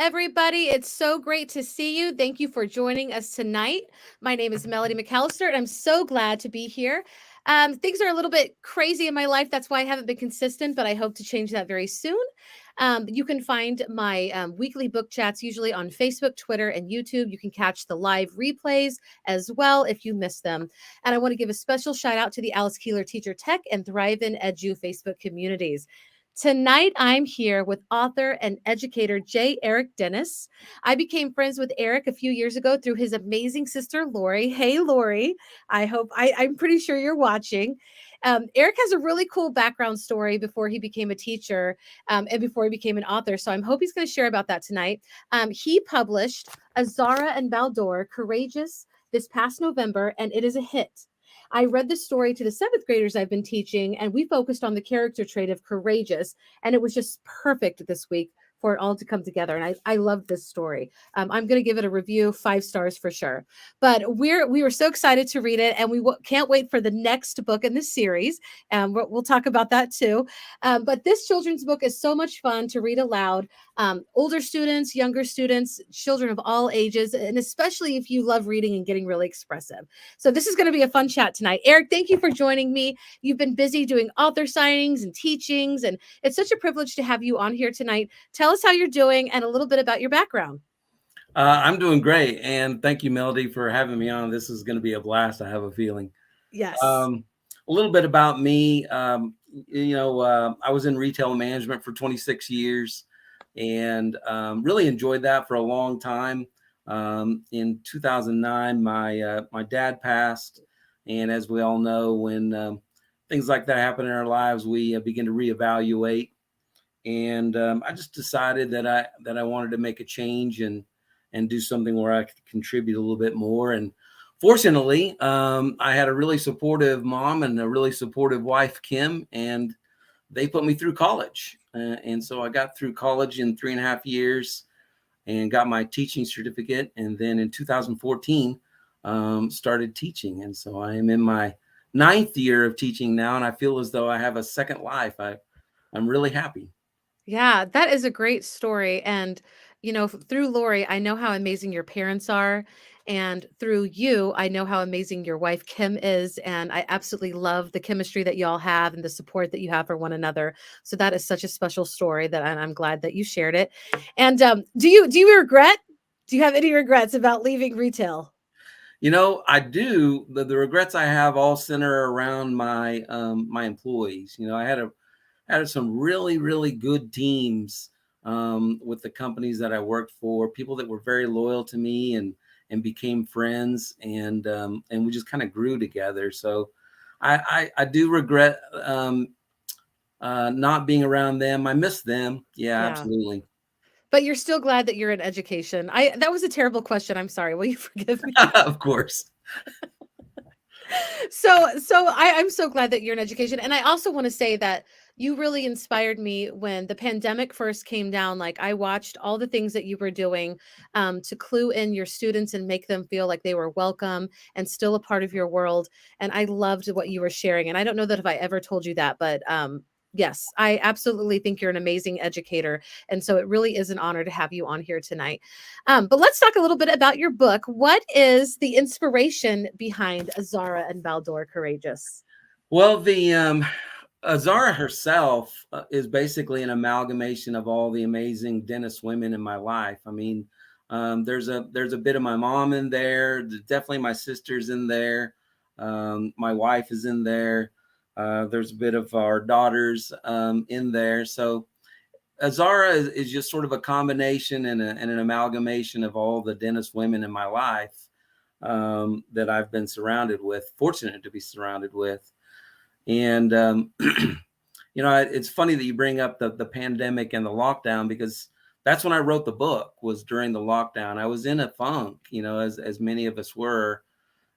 everybody. It's so great to see you. Thank you for joining us tonight. My name is Melody McAllister, and I'm so glad to be here. Things are a little bit crazy in my life. That's why I haven't been consistent, but I hope to change that very soon. You can find my weekly book chats usually on Facebook, Twitter, and YouTube. You can catch the live replays as well if you miss them. And I want to give a special shout out to the Alice Keeler Teacher Tech and Thrive in Edu Facebook communities. Tonight, I'm here with author and educator J. Eric Dennis. I became friends with Eric a few years ago through his amazing sister, Lori. Hey, Lori. I'm pretty sure you're watching. Eric has a really cool background story before he became a teacher and before he became an author. So I hope he's going to share about that tonight. He published Azarah and Baldur, Courageous, this past November, and it is a hit. I read the story to the seventh graders I've been teaching, and we focused on the character trait of courageous, and it was just perfect this week for it all to come together. And I love this story. I'm going to give it a review, 5 stars for sure. But we were so excited to read it, and we can't wait for the next book in this series. We'll talk about that too. But this children's book is so much fun to read aloud. Older students, younger students, children of all ages, and especially if you love reading and getting really expressive. So this is going to be a fun chat tonight. Eric, thank you for joining me. You've been busy doing author signings and teachings, and it's such a privilege to have you on here tonight. Tell us how you're doing and a little bit about your background. I'm doing great, and thank you, Melody, for having me on. This is going to be a blast, I have a feeling. Yes. A little bit about me. I was in retail management for 26 years and really enjoyed that for a long time. In 2009, my dad passed, and as we all know, when things like that happen in our lives, we begin to reevaluate. And I just decided that I wanted to make a change and do something where I could contribute a little bit more. And fortunately, I had a really supportive mom and a really supportive wife, Kim, and they put me through college. And so I got through college in 3.5 years and got my teaching certificate. And then in 2014, started teaching. And so I am in my 9th year of teaching now, and I feel as though I have a second life. I'm really happy. Yeah, that is a great story. And, through Lori, I know how amazing your parents are. And through you, I know how amazing your wife, Kim, is. And I absolutely love the chemistry that y'all have and the support that you have for one another. So that is such a special story that I'm glad that you shared it. And do you regret? Do you have any regrets about leaving retail? I do. The regrets I have all center around my employees. I had some really, really good teams with the companies that I worked for, people that were very loyal to me and became friends, and we just kind of grew together. So I do regret not being around them. I miss them. Yeah, Yeah. absolutely. But you're still glad that you're in education. That was a terrible question. I'm sorry. Will you forgive me? Of course. I'm so glad that you're in education. And I also want to say that you really inspired me when the pandemic first came down. Like, I watched all the things that you were doing to clue in your students and make them feel like they were welcome and still a part of your world. And I loved what you were sharing. And I don't know that if I ever told you that, but yes, I absolutely think you're an amazing educator. And so it really is an honor to have you on here tonight. But let's talk a little bit about your book. What is the inspiration behind Azarah and Baldur Courageous? Well, the Azarah herself is basically an amalgamation of all the amazing dentist women in my life. I mean, there's a bit of my mom in there. Definitely my sister's in there. My wife is in there. There's a bit of our daughters in there. So Azarah is just sort of a combination and an amalgamation of all the dentist women in my life that I've been surrounded with, fortunate to be surrounded with. And, it's funny that you bring up the pandemic and the lockdown, because that's when I wrote the book, was during the lockdown. I was in a funk, as many of us were,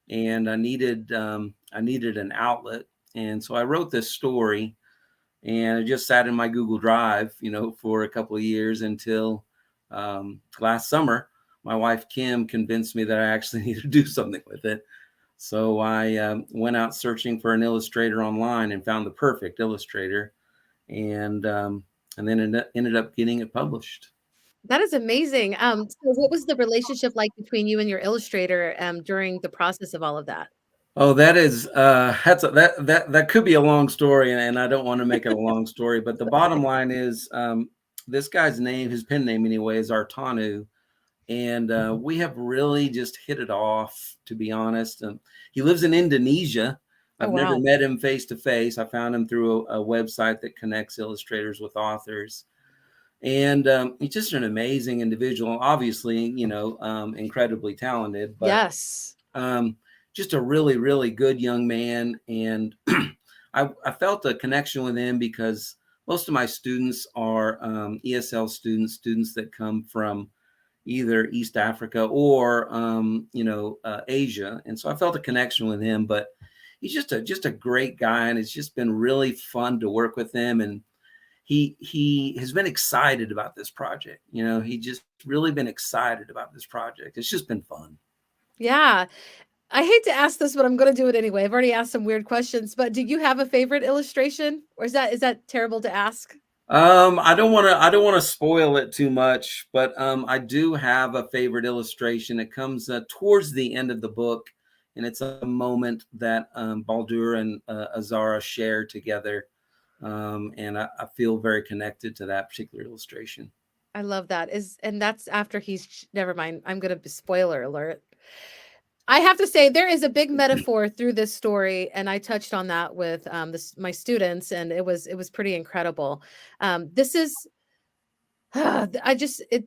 and I needed an outlet. And so I wrote this story, and it just sat in my Google Drive, for a couple of years until last summer, my wife, Kim, convinced me that I actually need to do something with it. So I went out searching for an illustrator online and found the perfect illustrator, and then ended up getting it published. That is amazing. So what was the relationship like between you and your illustrator, during the process of all of that? Oh, that is that could be a long story, and I don't want to make it a long story. But the bottom line is, this guy's name, his pen name anyway, is Artanu, and we have really just hit it off. To be honest, he lives in Indonesia. Oh, I've never wow. met him face to face. I found him through a website that connects illustrators with authors, and he's just an amazing individual. Obviously, incredibly talented, but Yes. um, just a really, really good young man. And I felt a connection with him because most of my students are ESL students, students that come from either East Africa or Asia, and so I felt a connection with him. But he's just a great guy, and it's just been really fun to work with him. And he has been excited about this project. He just really been excited about this project. It's just been fun. Yeah. I hate to ask this, but I'm gonna do it anyway. I've already asked some weird questions, but do you have a favorite illustration? Or is that terrible to ask? I don't want to spoil it too much, but I do have a favorite illustration. It comes towards the end of the book, and it's a moment that Baldur and Azarah share together, and I feel very connected to that particular illustration. I love that. And that's after never mind. I'm gonna be spoiler alert. I have to say there is a big metaphor through this story, and I touched on that with my students, and it was pretty incredible. This is I just it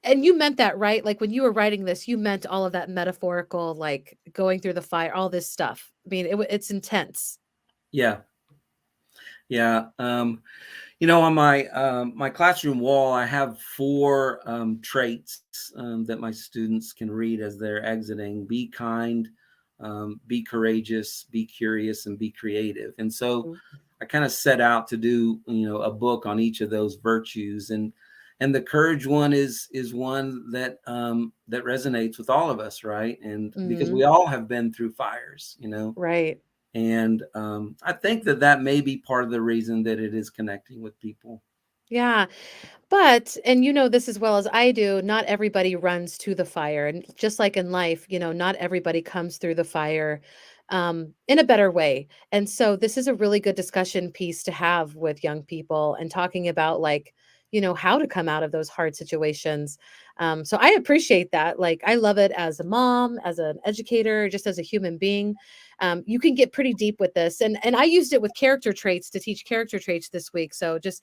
and you meant that, right? Like when you were writing this, you meant all of that metaphorical, like going through the fire, all this stuff. I mean, it's intense. Yeah, yeah. On my classroom wall, I have four traits that my students can read as they're exiting: be kind, be courageous, be curious, and be creative. And so Mm. I kind of set out to do a book on each of those virtues. And the courage one is one that resonates with all of us, right? And because Mhm. we all have been through fires, Right. and I think that may be part of the reason that it is connecting with people. Yeah. But and you know this as well as I do, not everybody runs to the fire. And just like in life, not everybody comes through the fire in a better way. And so this is a really good discussion piece to have with young people and talking about like, how to come out of those hard situations. So I appreciate that. Like I love it as a mom, as an educator, just as a human being. You can get pretty deep with this. And I used it with character traits to teach character traits this week. So just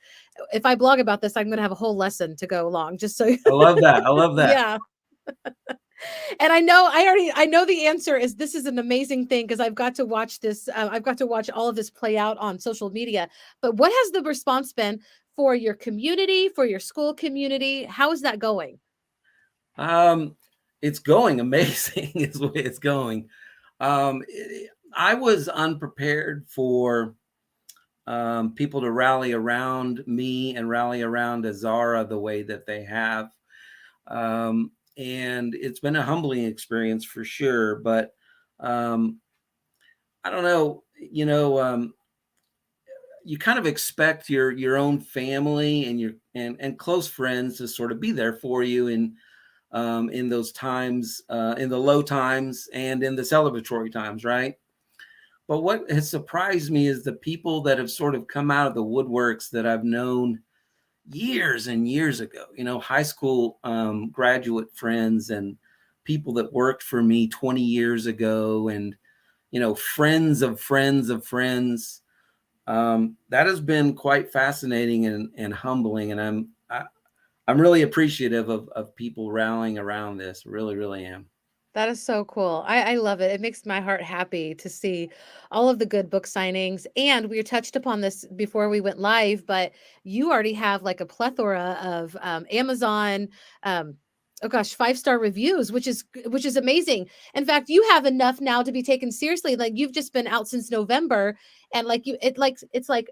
if I blog about this, I'm gonna have a whole lesson to go along just so I love that. I love that. yeah. And I know the answer is this is an amazing thing because I've got to watch this, I've got to watch all of this play out on social media. But what has the response been for your community, for your school community? How is that going? Um, it's going amazing is the way it's going. I was unprepared for people to rally around me and rally around Azara the way that they have. And it's been a humbling experience for sure. But um, I don't know, you kind of expect your own family and your and close friends to sort of be there for you in those times, in the low times and in the celebratory times, right? But what has surprised me is the people that have sort of come out of the woodworks that I've known years and years ago, high school graduate friends and people that worked for me 20 years ago, and, friends of friends of friends. That has been quite fascinating and humbling. And I'm really appreciative of people rallying around this. Really, really am. That is so cool. I love it. It makes my heart happy to see all of the good book signings. And we touched upon this before we went live, but you already have like a plethora of Amazon, um, oh gosh, 5-star reviews, which is amazing. In fact, you have enough now to be taken seriously. Like you've just been out since November, and like it's like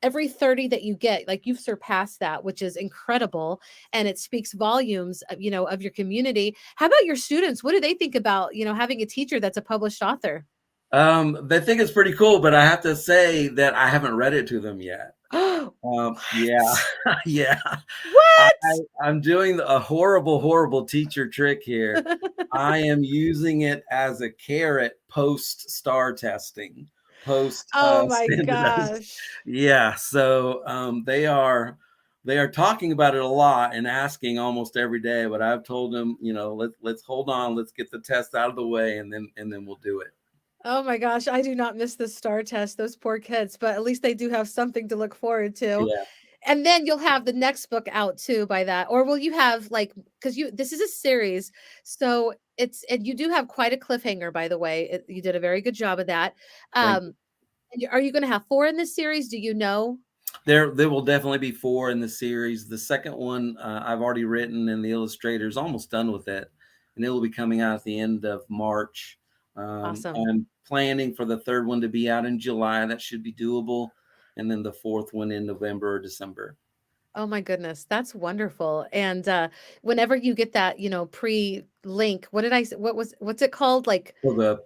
every 30 that you get, like you've surpassed that, which is incredible, and it speaks volumes of your community. How about your students? What do they think about having a teacher that's a published author? They think it's pretty cool, but I have to say that I haven't read it to them yet. Yeah, What? yeah. I, What? I'm doing a horrible, horrible teacher trick here. I am using it as a carrot post star testing, post Oh my standardized. gosh. Yeah, so they are talking about it a lot and asking almost every day. But I've told them, let's hold on, let's get the test out of the way, and then we'll do it. Oh my gosh, I do not miss the STAR test, those poor kids, but at least they do have something to look forward to. Yeah, And then you'll have the next book out too by that. Or will you have like, because you this is a series, so it's and you do have quite a cliffhanger, by the way. You did a very good job of that. thank you. And are you going to have four in this series? Do you know? There will definitely be four in the series. The second one I've already written, and the illustrator's almost done with it, and it will be coming out at the end of March. Awesome. I'm planning for the third one to be out in July. That should be doable, and then the fourth one in November or December. Oh my goodness, that's wonderful. And whenever you get that, pre-link, what did I say? What's it called? Like For the uh,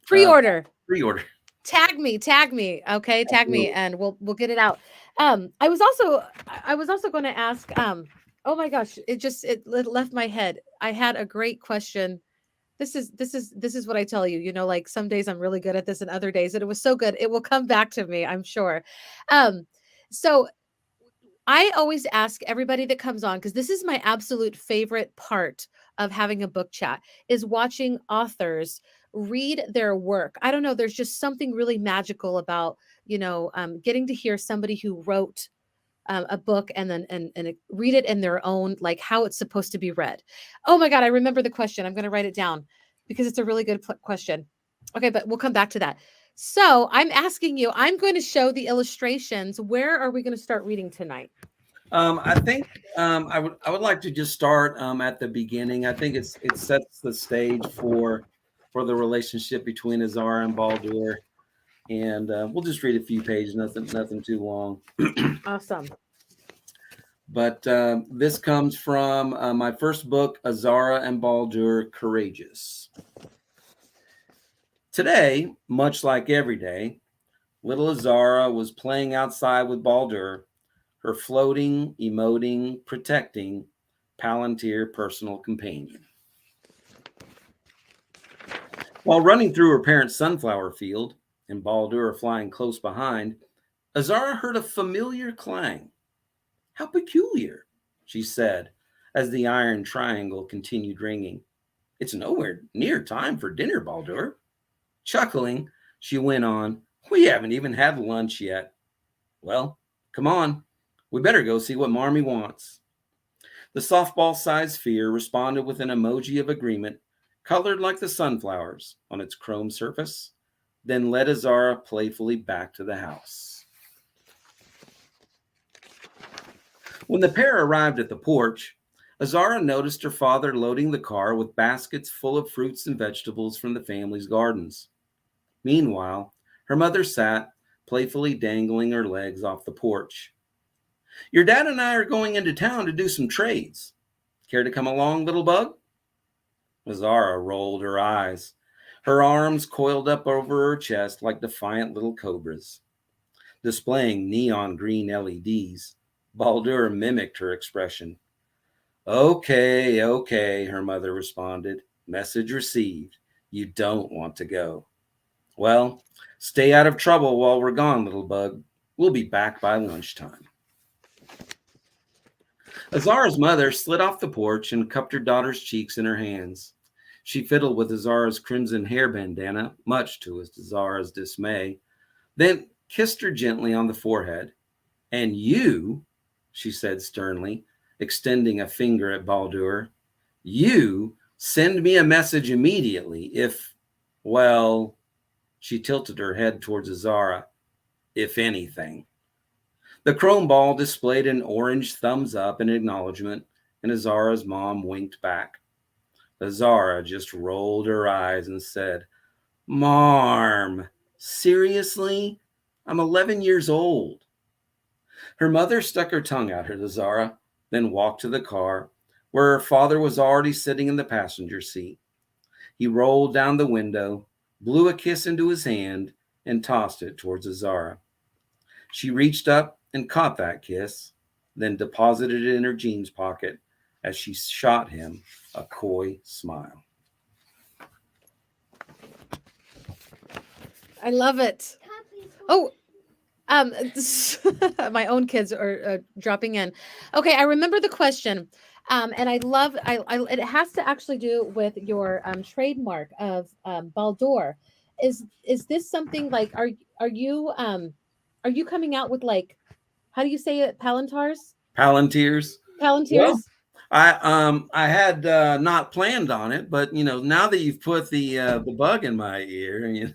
pre-order. pre-order, Tag me. Okay, tag me absolutely. and we'll get it out. I was also going to ask oh my gosh, it left my head. I had a great question. This is what I tell you, like some days I'm really good at this and other days it was so good. It will come back to me, I'm sure. Um so I always ask everybody that comes on because this is my absolute favorite part of having a book chat is watching authors read their work. I don't know, there's just something really magical about, getting to hear somebody who wrote a book and then read it in their own like how it's supposed to be read. Oh my god, I remember the question. I'm going to write it down because it's a really good question. Okay, but we'll come back to that. So, I'm asking you, I'm going to show the illustrations. Where are we going to start reading tonight? I think I would like to just start at the beginning. I think it sets the stage for the relationship between Azarah and Baldur, and we'll just read a few pages, nothing too long. Awesome. But this comes from my first book, Azarah and Baldur, Courageous. Today, much like every day, little Azarah was playing outside with Baldur, her floating, emoting, protecting Palantir personal companion. While running through her parents' sunflower field, and Baldur flying close behind, Azarah heard a familiar clang. How peculiar, she said, as the iron triangle continued ringing. It's nowhere near time for dinner, Baldur. Chuckling, she went on, we haven't even had lunch yet. Well, come on. We better go see what Marmee wants. The softball-sized sphere responded with an emoji of agreement, colored like the sunflowers on its chrome surface, then led Azarah playfully back to the house. When the pair arrived at the porch, Azarah noticed her father loading the car with baskets full of fruits and vegetables from the family's gardens. Meanwhile, her mother sat, playfully dangling her legs off the porch. Your dad and I are going into town to do some trades. Care to come along, little bug? Azarah rolled her eyes, her arms coiled up over her chest like defiant little cobras. Displaying neon green LEDs, Baldur mimicked her expression. Okay, okay, her mother responded. Message received. You don't want to go. Well, stay out of trouble while we're gone, little bug. We'll be back by lunchtime. Azara's mother slid off the porch and cupped her daughter's cheeks in her hands. She fiddled with Azara's crimson hair bandana, much to Azara's dismay, then kissed her gently on the forehead. And you, she said sternly, extending a finger at Baldur, you send me a message immediately if, well, she tilted her head towards Azarah, if anything. The chrome ball displayed an orange thumbs up in acknowledgement, and Azara's mom winked back. Azarah just rolled her eyes and said, Marm, seriously? I'm 11 years old. Her mother stuck her tongue out at Azarah, then walked to the car, where her father was already sitting in the passenger seat. He rolled down the window, blew a kiss into his hand, and tossed it towards Azarah. She reached up and caught that kiss, then deposited it in her jeans pocket as she shot him a coy smile. I love it. Oh, my own kids are dropping in. Okay, I remember the question. And I love it has to actually do with your trademark of Baldur. Is this something like are you coming out with like how do you say it? Palantars? Palantirs. Well, Palantirs? I had not planned on it, but now that you've put the bug in my ear,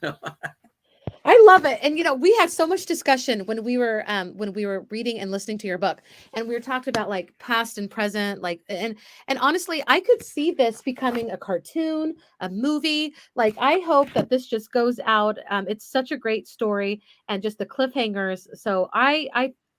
I love it. And we had so much discussion when we were reading and listening to your book. And we were talking about like past and present, like and honestly, I could see this becoming a cartoon, a movie. Like I hope that this just goes out. It's such a great story and just the cliffhangers. So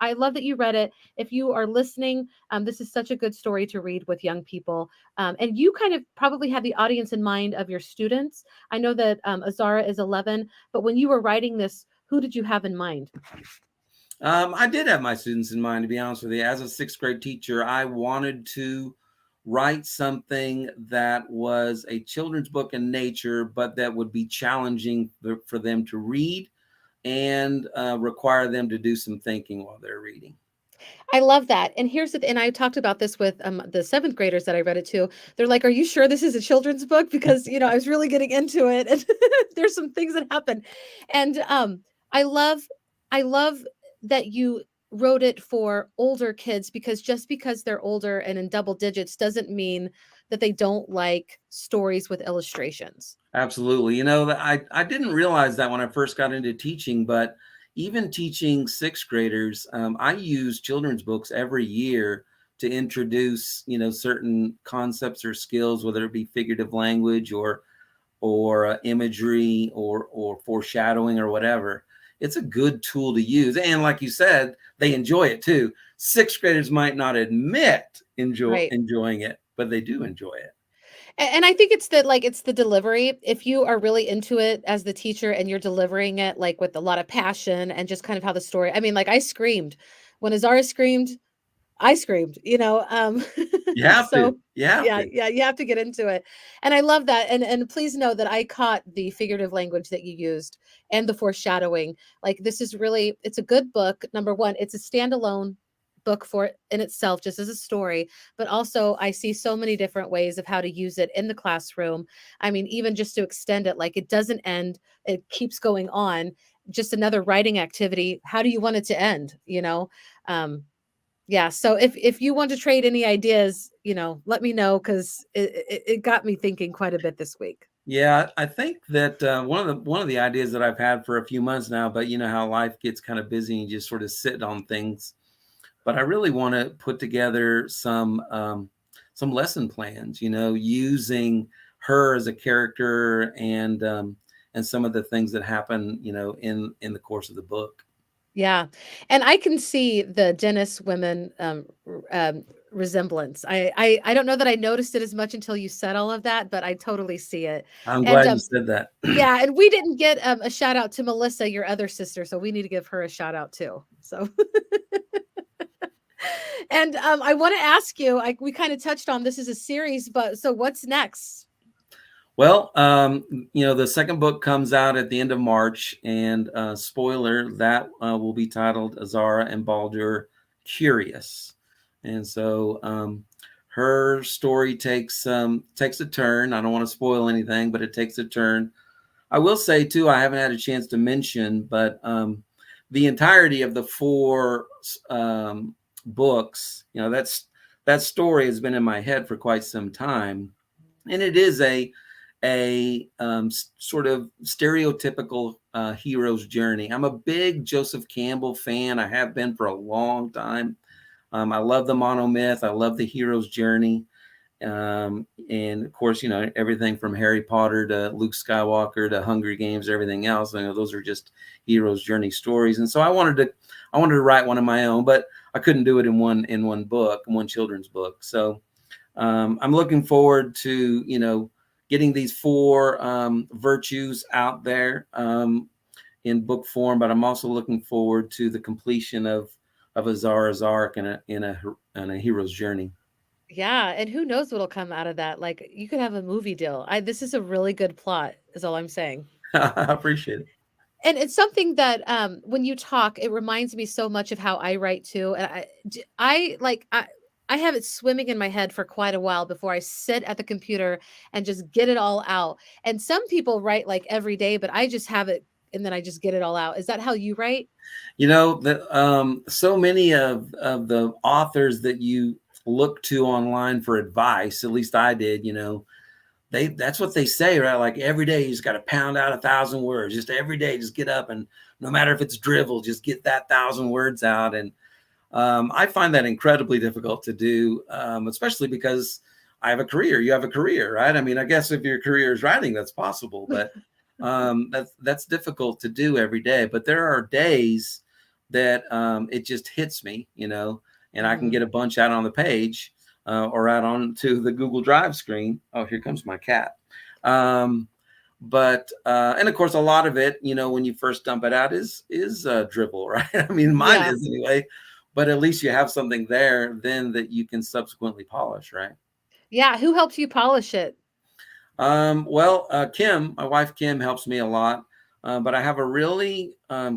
I love that you read it. If you are listening, this is such a good story to read with young people. And you kind of probably have the audience in mind of your students. I know that Azarah is 11, but when you were writing this, who did you have in mind? I did have my students in mind, to be honest with you. As a sixth grade teacher, I wanted to write something that was a children's book in nature, but that would be challenging for them to read and require them to do some thinking while they're reading. I love that. And and I talked about this with the seventh graders that I read it to. They're like, "Are you sure this is a children's book?" Because I was really getting into it, and there's some things that happen. And I love, I love that you wrote it for older kids because just because they're older and in double digits doesn't mean that they don't like stories with illustrations. Absolutely. That I didn't realize that when I first got into teaching, but even teaching sixth graders, I use children's books every year to introduce, certain concepts or skills, whether it be figurative language or imagery or foreshadowing or whatever. It's a good tool to use. And like you said, they enjoy it too. Sixth graders might not admit Right. enjoying it, but they do enjoy it. And I think it's the delivery. If you are really into it as the teacher and you're delivering it like with a lot of passion and just kind of how the story, I mean, like I screamed when Azara screamed, I screamed, You have to. so You have yeah, to. yeah, you have to get into it. And I love that. And please know that I caught the figurative language that you used and the foreshadowing. Like this is really it's a good book. Number one, it's a standalone book for it in itself, just as a story, but also I see so many different ways of how to use it in the classroom. I mean, even just to extend it, like it doesn't end, it keeps going on. Just another writing activity. How do you want it to end? Um, yeah, so if you want to trade any ideas, let me know because it got me thinking quite a bit this week. Yeah, I think that one of the ideas that I've had for a few months now, but you know how life gets kind of busy and you just sort of sit on things. But I really want to put together some lesson plans, using her as a character and some of the things that happen, in the course of the book. Yeah, and I can see the Dennis women resemblance. I don't know that I noticed it as much until you said all of that, but I totally see it. I'm And glad you said that. yeah, and we didn't get a shout out to Melissa, your other sister, so we need to give her a shout out too. So and I want to ask you, we kind of touched on this is a series, but so what's next? Well, the second book comes out at the end of March, and spoiler, that will be titled Azarah and Baldur Curious. And so her story takes a turn. I don't want to spoil anything, but it takes a turn. I will say too, I haven't had a chance to mention, but the entirety of the four books, that story has been in my head for quite some time, and it is a sort of stereotypical hero's journey. I'm a big Joseph Campbell fan. I have been for a long time. I love the monomyth. I love the hero's journey. And of course, everything from Harry Potter to Luke Skywalker to Hunger Games, everything else. Those are just hero's journey stories. And so I wanted to write one of my own, but I couldn't do it in one book, in one children's book. So I'm looking forward to, getting these four virtues out there in book form, but I'm also looking forward to the completion of of Azarah's arc in a hero's journey. Yeah, and who knows what'll come out of that? Like, you could have a movie deal. This is a really good plot, is all I'm saying. I appreciate it. And it's something that, when you talk, it reminds me so much of how I write too, and I have it swimming in my head for quite a while before I sit at the computer and just get it all out. And some people write, like, every day, but I just have it and then I just get it all out. Is that how you write? So many of the authors that you look to online for advice, at least I did, that's what they say, right? Like every day you just got to pound out 1,000 words. Just every day, just get up, and no matter if it's drivel, just get that 1,000 words out. And I find that incredibly difficult to do, especially because I have a career. You have a career, right? I mean, I guess if your career is writing, that's possible, but that's difficult to do every day. But there are days that it just hits me, and I can Mhm. get a bunch out on the page or out onto the Google Drive screen. Oh, here comes my cat. Um, but and of course, a lot of it, when you first dump it out, is dribble, right? I mean, mine Yeah. is anyway. But at least you have something there then that you can subsequently polish, right? Yeah, who helps you polish it? Well, Kim, my wife Kim, helps me a lot. But I have a really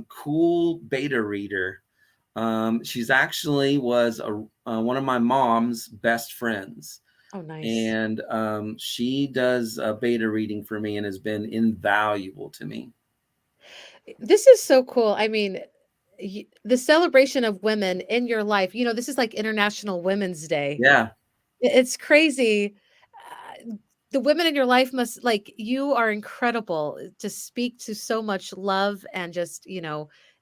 cool beta reader. She's actually was one of my mom's best friends, Oh, nice. and she does beta reading for me and has been invaluable to me. This is so cool. I mean, the celebration of women in your life, this is like International Women's Day. Yeah, It's crazy. The women in your life must like you are incredible to speak to so much love and just,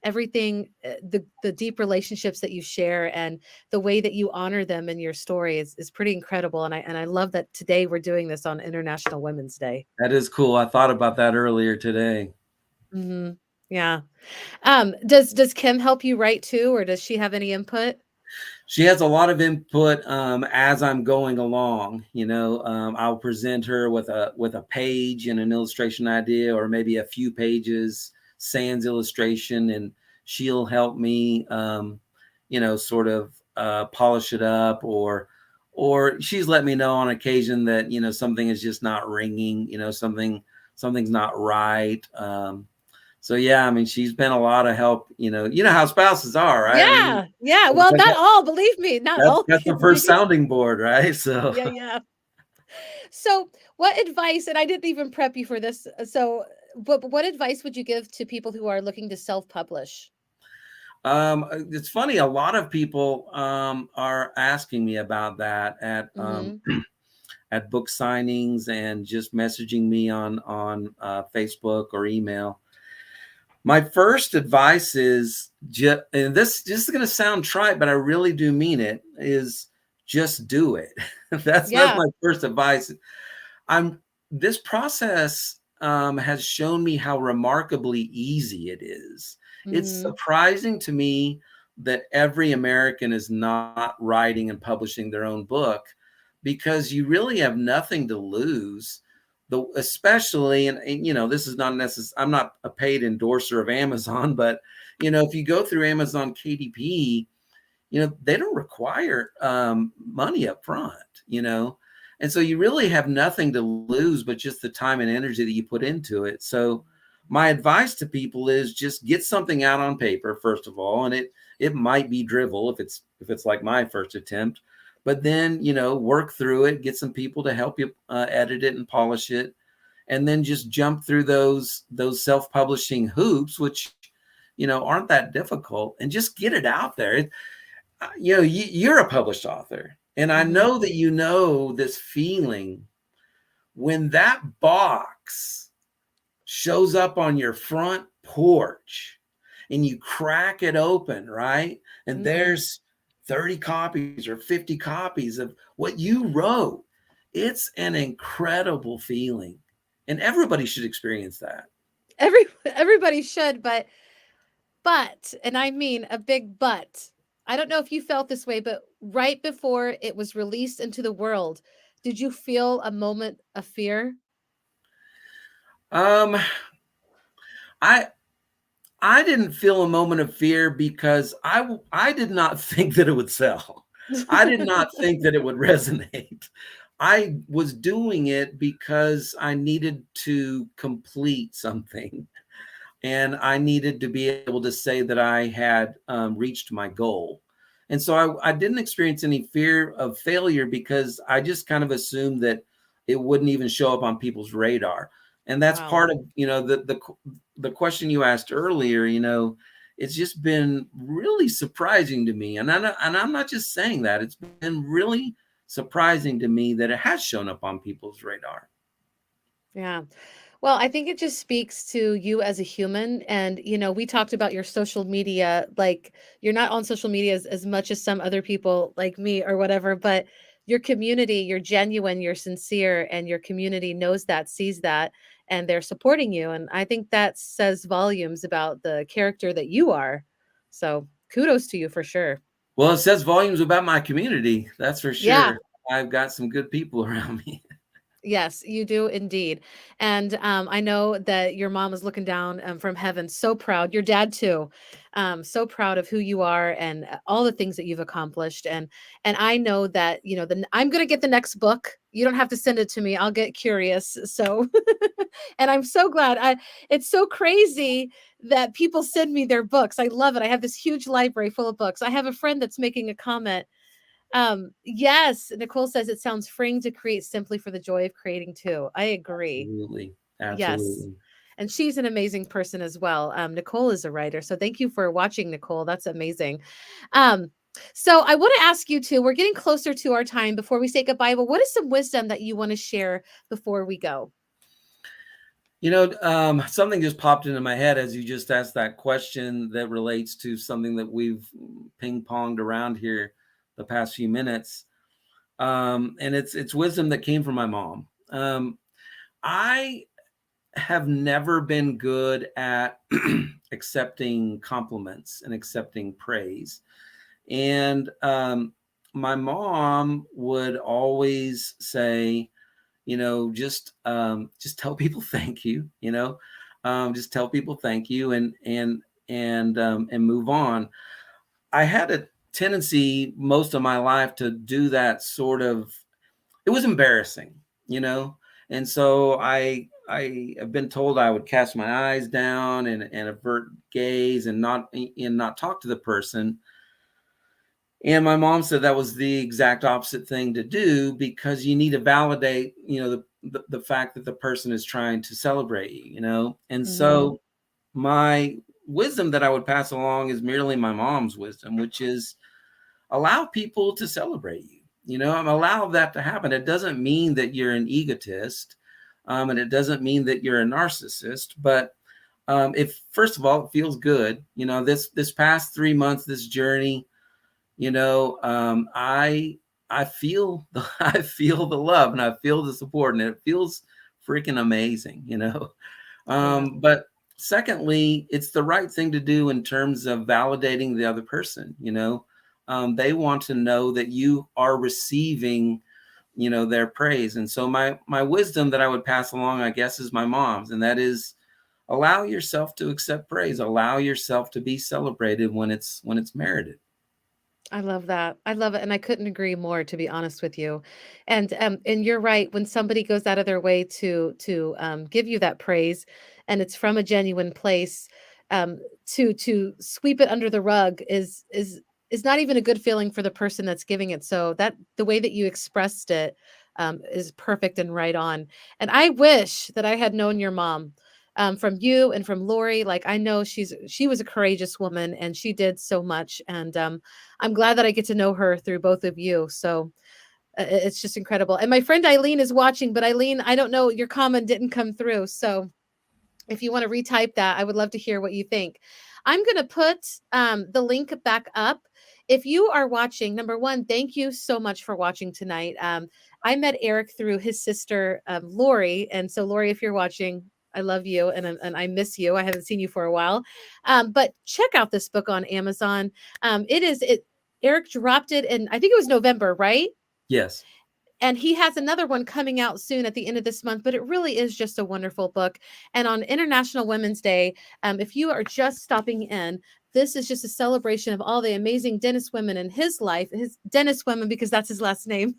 everything the deep relationships that you share and the way that you honor them in your story is pretty incredible and I love that today we're doing this on International Women's Day. that is cool. I thought about that earlier today. Mhm. Yeah. Does Kim help you write too, or does she have any input? She has a lot of input as I'm going along. I'll present her with a page and an illustration idea, or maybe a few pages sans illustration, and she'll help me, sort of polish it up, or she's let me know on occasion that something is just not ringing. Something's not right. So yeah, I mean, she's been a lot of help. You know how spouses are, right? I mean, Yeah. Yeah. Well, not all, believe me, not all that's the can first be. sounding board, right? So, Yeah, yeah. So, what advice, and I didn't even prep you for this. But what advice would you give to people who are looking to self-publish? it's funny. A lot of people are asking me about that Mhm. at book signings and just messaging me on Facebook or email. My first advice is just, and this is going to sound trite, but I really do mean it, is just do it. That's Yeah. my first advice. I'm This process has shown me how remarkably easy it is. It's Mhm. surprising to me that every American is not writing and publishing their own book, because you really have nothing to lose. Especially, and this is not necessary. I'm not a paid endorser of Amazon, but if you go through Amazon KDP, they don't require money up front, you know, and so you really have nothing to lose but just the time and energy that you put into it. So my advice to people is just get something out on paper first of all, and it might be drivel if it's like my first attempt, but then work through it, get some people to help you edit it and polish it, and then just jump through those self-publishing hoops, which aren't that difficult, and just get it out there. You're a published author, and I Mhm. know that this feeling when that box shows up on your front porch and you crack it open, right? And Mhm. there's 30 copies or 50 copies of what you wrote. It's an incredible feeling, and everybody should experience that. Everybody should, but, and I mean a big but. I don't know if you felt this way, but right before it was released into the world, did you feel a moment of fear? Um, I I didn't feel a moment of fear because I did not think that it would sell. I did not think that it would resonate. I was doing it because I needed to complete something, and I needed to be able to say that I had reached my goal. And so I didn't experience any fear of failure because I just kind of assumed that it wouldn't even show up on people's radar. And that's Wow. part of, the question you asked earlier. It's just been really surprising to me. And I'm not just saying that. It's been really surprising to me that it has shown up on people's radar. Yeah. Well, I think it just speaks to you as a human. And, we talked about your social media. Like, you're not on social media as much as some other people like me or whatever, but your community, you're genuine, you're sincere, and your community knows that, sees that, and they're supporting you. And I think that says volumes about the character that you are. So kudos to you for sure. Well, it says volumes about my community, that's for Yeah. sure. I've got some good people around me. Yes, you do indeed. And I know that your mom is looking down from heaven, so proud. Your dad too, so proud of who you are and all the things that you've accomplished. And I know that I'm gonna get the next book. You don't have to send it to me. I'll get curious. So, and I'm so glad. It's so crazy that people send me their books. I love it. I have this huge library full of books. I have a friend that's making a comment. Yes, Nicole says it sounds freeing to create simply for the joy of creating too. I agree. Absolutely. Yes. Absolutely. And she's an amazing person as well. Nicole is a writer. So thank you for watching, Nicole. That's amazing. Um, so I want to ask you too, we're getting closer to our time before we say goodbye, but what is some wisdom that you want to share before we go? Something just popped into my head as you just asked that question that relates to something that we've ping ponged around here the past few minutes. And it's wisdom that came from my mom. I have never been good at accepting compliments and accepting praise. And my mom would always say, just tell people thank you, just tell people thank you, and move on. I had a tendency most of my life to do that sort of. It was embarrassing, you know, and so I have been told I would cast my eyes down and avert gaze and not talk to the person. And my mom said that was the exact opposite thing to do because you need to validate, the fact that the person is trying to celebrate you, And Hmm. so my wisdom that I would pass along is merely my mom's wisdom, which is allow people to celebrate you, and allow that to happen. It doesn't mean that you're an egotist, and it doesn't mean that you're a narcissist, but if first of all, it feels good, this past 3 months, this journey, I feel the I feel the love and I feel the support, and it feels freaking amazing, Yeah, But secondly, it's the right thing to do in terms of validating the other person. They want to know that you are receiving, their praise. And so my wisdom that I would pass along, I guess, is my mom's, and that is allow yourself to accept praise, allow yourself to be celebrated when it's merited. I love that. I love it, and I couldn't agree more, to be honest with you. And you're right. When somebody goes out of their way to give you that praise, and it's from a genuine place, um, to sweep it under the rug is not even a good feeling for the person that's giving it. So that the way that you expressed it is perfect and right on. And I wish that I had known your mom. From you and from Lori, like I know she was a courageous woman and she did so much, and I'm glad that I get to know her through both of you. So it's just incredible. And my friend Eileen is watching, but Eileen, I don't know, your comment didn't come through. So if you want to retype that, I would love to hear what you think. I'm going to put the link back up. If you are watching, number one, thank you so much for watching tonight. I met Eric through his sister, Lori. And so, Lori, if you're watching, I love you and I miss you. I haven't seen you for a while. But check out this book on Amazon. It is, Eric dropped it in, I think it was November, right? Yes. And he has another one coming out soon at the end of this month, but it really is just a wonderful book. And on International Women's Day, if you are just stopping in, this is just a celebration of all the amazing dentist women in his life, his dentist women, because that's his last name.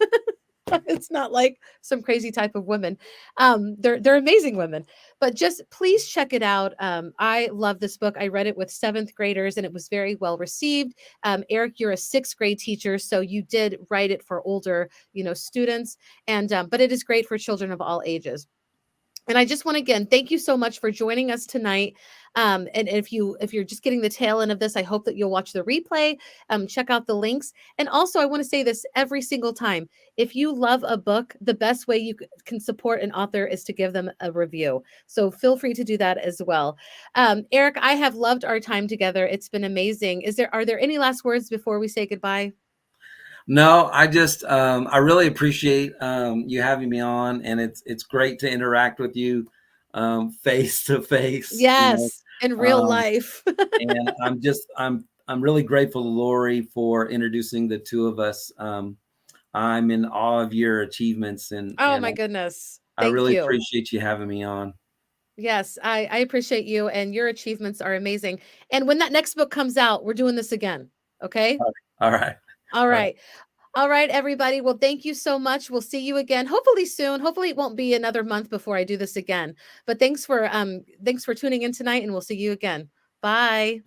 It's not like some crazy type of women. They're amazing women. But just please check it out. I love this book. I read it with seventh graders, and it was very well received. Eric, you're a sixth grade teacher, so you did write it for older, students, and but it is great for children of all ages. And I just want to again thank you so much for joining us tonight. And if you're just getting the tail end of this, I hope that you'll watch the replay, check out the links. And also, I want to say this every single time: if you love a book, the best way you can support an author is to give them a review. So feel free to do that as well. Eric, I have loved our time together. It's been amazing. Are there any last words before we say goodbye? No, I just I really appreciate you having me on, and it's great to interact with you face to face. Yes, in real Um, life. and I'm really grateful to Lori for introducing the two of us. I'm in awe of your achievements, and Oh my goodness. I Thank really you. appreciate you having me on. Yes, I appreciate you, and your achievements are amazing. And when that next book comes out, we're doing this again. Okay. All right, All all right. right. All right, everybody. Well, thank you so much. We'll see you again, hopefully soon. Hopefully it won't be another month before I do this again. But thanks for tuning in tonight, and we'll see you again. Bye.